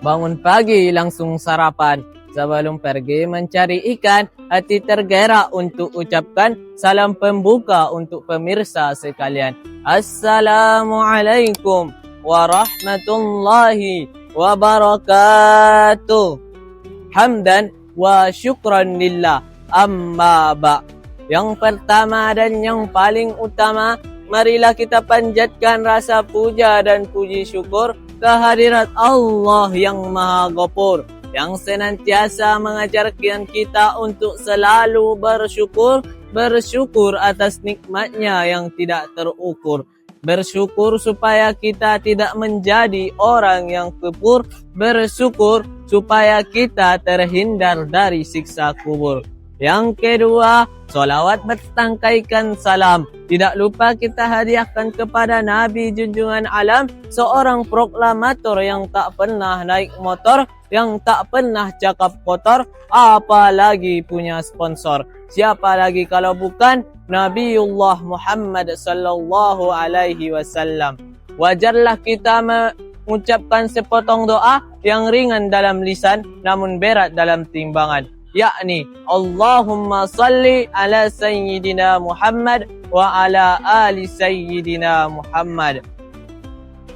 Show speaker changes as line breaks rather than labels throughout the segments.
Bangun pagi langsung sarapan. Sebelum pergi mencari ikan, hati tergerak untuk ucapkan salam pembuka untuk pemirsa sekalian. Assalamualaikum warahmatullahi wabarakatuh. Hamdan wa syukran lillah amma ba'. Yang pertama dan yang paling utama, marilah kita panjatkan rasa puja dan puji syukur kehadirat Allah yang Maha Ghafur, yang senantiasa mengajarkan kita untuk selalu bersyukur atas nikmatnya yang tidak terukur. Bersyukur supaya kita tidak menjadi orang yang kufur. Bersyukur supaya kita terhindar dari siksa kubur. Yang kedua, solawat bertangkaikan salam. Tidak lupa kita hadiahkan kepada Nabi junjungan alam, seorang proklamator yang tak pernah naik motor, yang tak pernah cakap kotor, apalagi punya sponsor. Siapa lagi kalau bukan Nabiullah Muhammad sallallahu alaihi wasallam. Wajarlah kita mengucapkan sepotong doa yang ringan dalam lisan namun berat dalam timbangan, yakni Allahumma salli ala Sayyidina Muhammad wa ala ali Sayyidina Muhammad.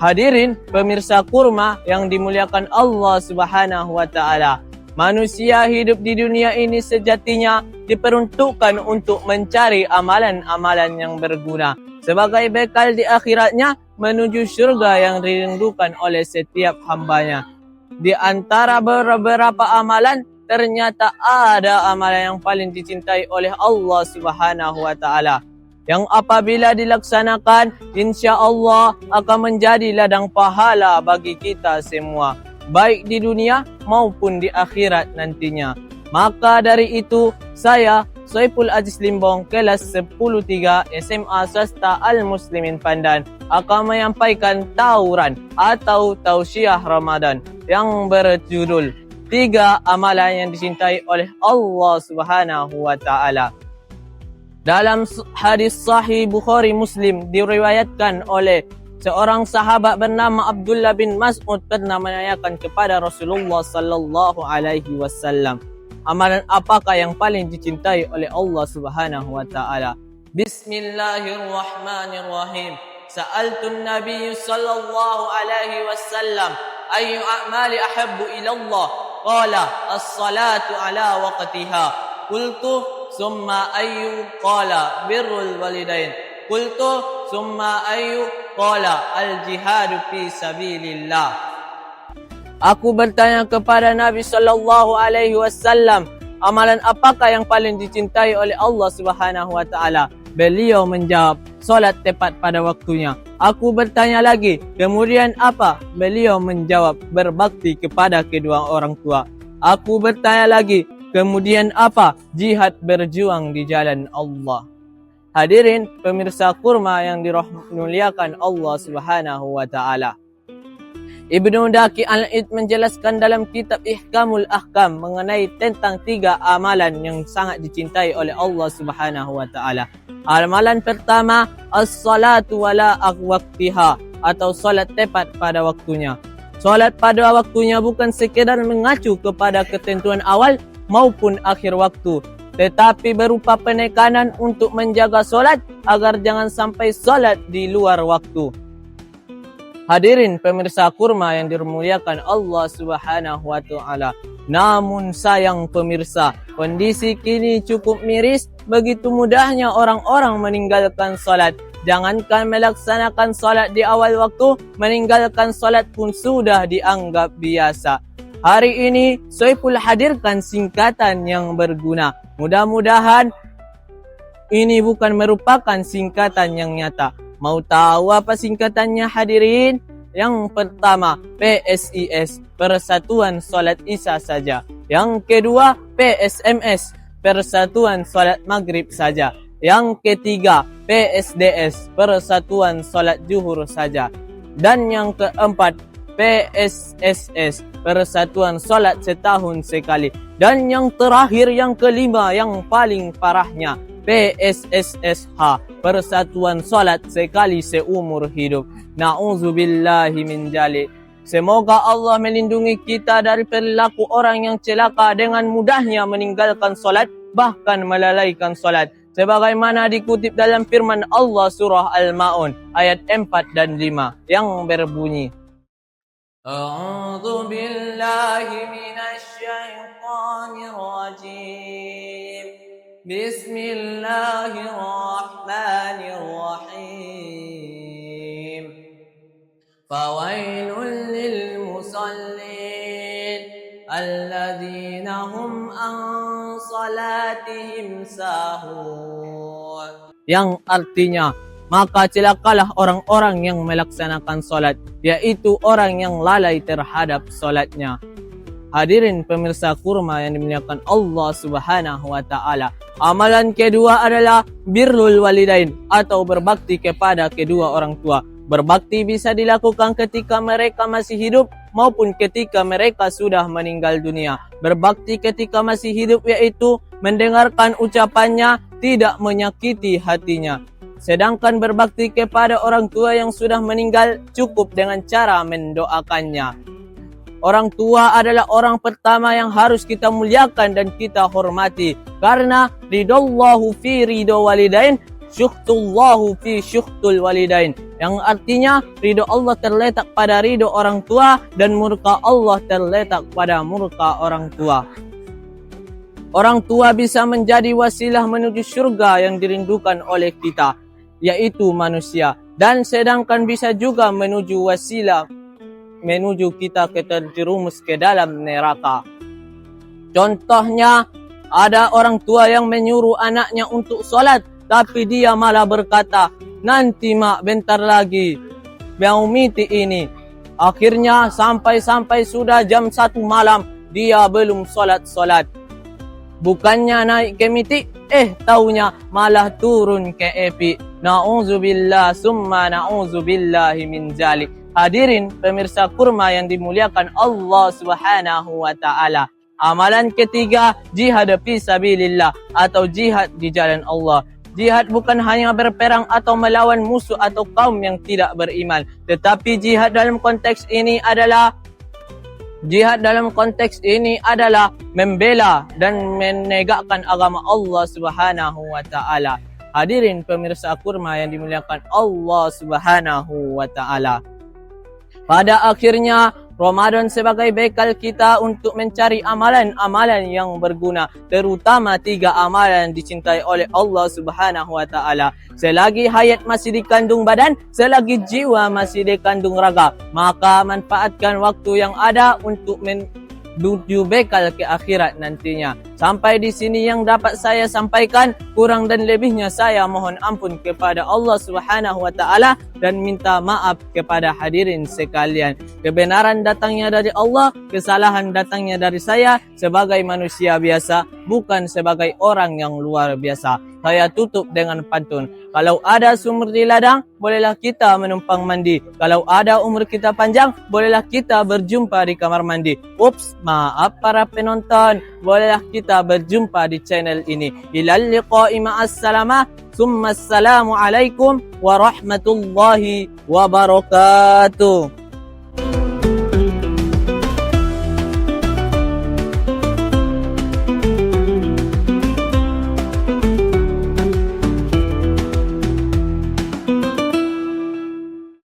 Hadirin pemirsa kurma yang dimuliakan Allah Subhanahu wa taala. Manusia hidup di dunia ini sejatinya diperuntukkan untuk mencari amalan-amalan yang berguna sebagai bekal di akhiratnya menuju syurga yang dirindukan oleh setiap hambanya. Di antara beberapa amalan, ternyata ada amalan yang paling dicintai oleh Allah Subhanahu wa taala, yang apabila dilaksanakan insya Allah akan menjadi ladang pahala bagi kita semua, baik di dunia maupun di akhirat nantinya. Maka dari itu, saya Soipul Aziz Limbong kelas 10-3 SMA Swasta Al-Muslimin Pandan akan menyampaikan tauran atau tausiah Ramadan yang berjudul 3 amalan yang dicintai oleh Allah Subhanahu wa taala. Dalam hadis sahih Bukhari Muslim diriwayatkan oleh seorang sahabat bernama Abdullah bin Mas'ud pernah menanyakan kepada Rasulullah sallallahu alaihi wasallam, amalan apakah yang paling dicintai oleh Allah Subhanahu wa taala? Bismillahirrahmanirrahim. Sa'altun Nabi sallallahu alaihi wasallam, ayyu a'mali ahabbu ila Allah? Qala as-salatu ala waqtiha. Qultu summa ayyu? Qala birrul walidain. Qultu summa ayyu? Qala al-jihadu fi sabilillah. Aku bertanya kepada Nabi sallallahu alaihi wasallam, amalan apakah yang paling dicintai oleh Allah Subhanahu wa taala? Beliau menjawab, solat tepat pada waktunya. Aku bertanya lagi, kemudian apa? Beliau menjawab, berbakti kepada kedua orang tua. Aku bertanya lagi, kemudian apa? Jihad, berjuang di jalan Allah. Hadirin pemirsa kurma yang dimuliakan Allah Subhanahu wa taala. Ibnu Daqi Al-Id menjelaskan dalam kitab Ihkamul Ahkam mengenai tentang 3 amalan yang sangat dicintai oleh Allah Subhanahu wa taala. Amalan pertama, as-salatu wala waqtiha, atau salat tepat pada waktunya. Salat pada waktunya bukan sekadar mengacu kepada ketentuan awal maupun akhir waktu, tetapi berupa penekanan untuk menjaga salat agar jangan sampai salat di luar waktu. Hadirin pemirsa kurma yang dimuliakan Allah Subhanahu wa taala. Namun sayang pemirsa, kondisi kini cukup miris. Begitu mudahnya orang-orang meninggalkan salat. Jangankan melaksanakan salat di awal waktu, meninggalkan salat pun sudah dianggap biasa. Hari ini Soipul hadirkan singkatan yang berguna. Mudah-mudahan ini bukan merupakan singkatan yang nyata. Mau tahu apa singkatannya hadirin? Yang pertama, PSIS, Persatuan Salat Isya saja. Yang kedua, PSMS, Persatuan Salat Maghrib saja. Yang ketiga, PSDS, Persatuan Salat Zuhur saja. Dan yang keempat, PSSS, Persatuan Salat Setahun Sekali. Dan yang terakhir, yang kelima, yang paling parahnya, PSSSH, Persatuan Salat Sekali Seumur Hidup. Na'udzubillahi min dzalik. Semoga Allah melindungi kita dari perilaku orang yang celaka dengan mudahnya meninggalkan solat, bahkan melalaikan solat. Sebagaimana dikutip dalam firman Allah surah Al-Ma'un ayat 4 dan 5 yang berbunyi, A'udzu billahi minasy syaithanir rajim. Bismillahirrahmanirrahim. Fawailul lil musallin alladzina hum an salatihim sahun. Yang artinya, maka celakalah orang-orang yang melaksanakan solat, yaitu orang yang lalai terhadap solatnya. Hadirin pemirsa kurma yang dimuliakan Allah Subhanahu wa taala. Amalan kedua adalah birrul walidain atau berbakti kepada kedua orang tua. Berbakti bisa dilakukan ketika mereka masih hidup maupun ketika mereka sudah meninggal dunia. Berbakti ketika masih hidup yaitu mendengarkan ucapannya, tidak menyakiti hatinya. Sedangkan berbakti kepada orang tua yang sudah meninggal cukup dengan cara mendoakannya. Orang tua adalah orang pertama yang harus kita muliakan dan kita hormati. Karena ridallahu fi ridho walidain, syuhtullahu fi syuhtul walidain. Yang artinya ridho Allah terletak pada ridho orang tua dan murka Allah terletak pada murka orang tua. Orang tua bisa menjadi wasilah menuju surga yang dirindukan oleh kita, yaitu manusia. Dan sedangkan bisa juga menuju wasilah menuju kita ke terjerumus ke dalam neraka. Contohnya, ada orang tua yang menyuruh anaknya untuk solat, tapi dia malah berkata, nanti mak bentar lagi, mau miti ini. Akhirnya sampai sudah jam 1 malam, dia belum solat. Bukannya naik ke miti, taunya malah turun ke epi. Na'udzubillah summa na'udzubillahi min zalik. Hadirin pemirsa kurma yang dimuliakan Allah Subhanahu wa taala. Amalan ketiga, jihad fi sabilillah atau jihad di jalan Allah. Jihad bukan hanya berperang atau melawan musuh atau kaum yang tidak beriman, tetapi jihad dalam konteks ini adalah membela dan menegakkan agama Allah Subhanahu wa taala. Hadirin pemirsa kurma yang dimuliakan Allah Subhanahu wa taala. Pada akhirnya, Ramadan sebagai bekal kita untuk mencari amalan-amalan yang berguna, terutama 3 amalan dicintai oleh Allah Subhanahu wa taala. Selagi hayat masih dikandung badan, selagi jiwa masih dikandung raga, maka manfaatkan waktu yang ada untuk menuju bekal ke akhirat nantinya. Sampai di sini yang dapat saya sampaikan, kurang dan lebihnya saya mohon ampun kepada Allah Subhanahu wa taala dan minta maaf kepada hadirin sekalian. Kebenaran datangnya dari Allah, kesalahan datangnya dari saya sebagai manusia biasa, bukan sebagai orang yang luar biasa. Saya tutup dengan pantun. Kalau ada sumur di ladang, bolehlah kita menumpang mandi. Kalau ada umur kita panjang, bolehlah kita berjumpa di kamar mandi. Ups, maaf para penonton, bolehlah kita berjumpa di channel ini. Ilal liqa'i ma'as salamah, summa assalamu alaikum warahmatullahi wabarakatuh.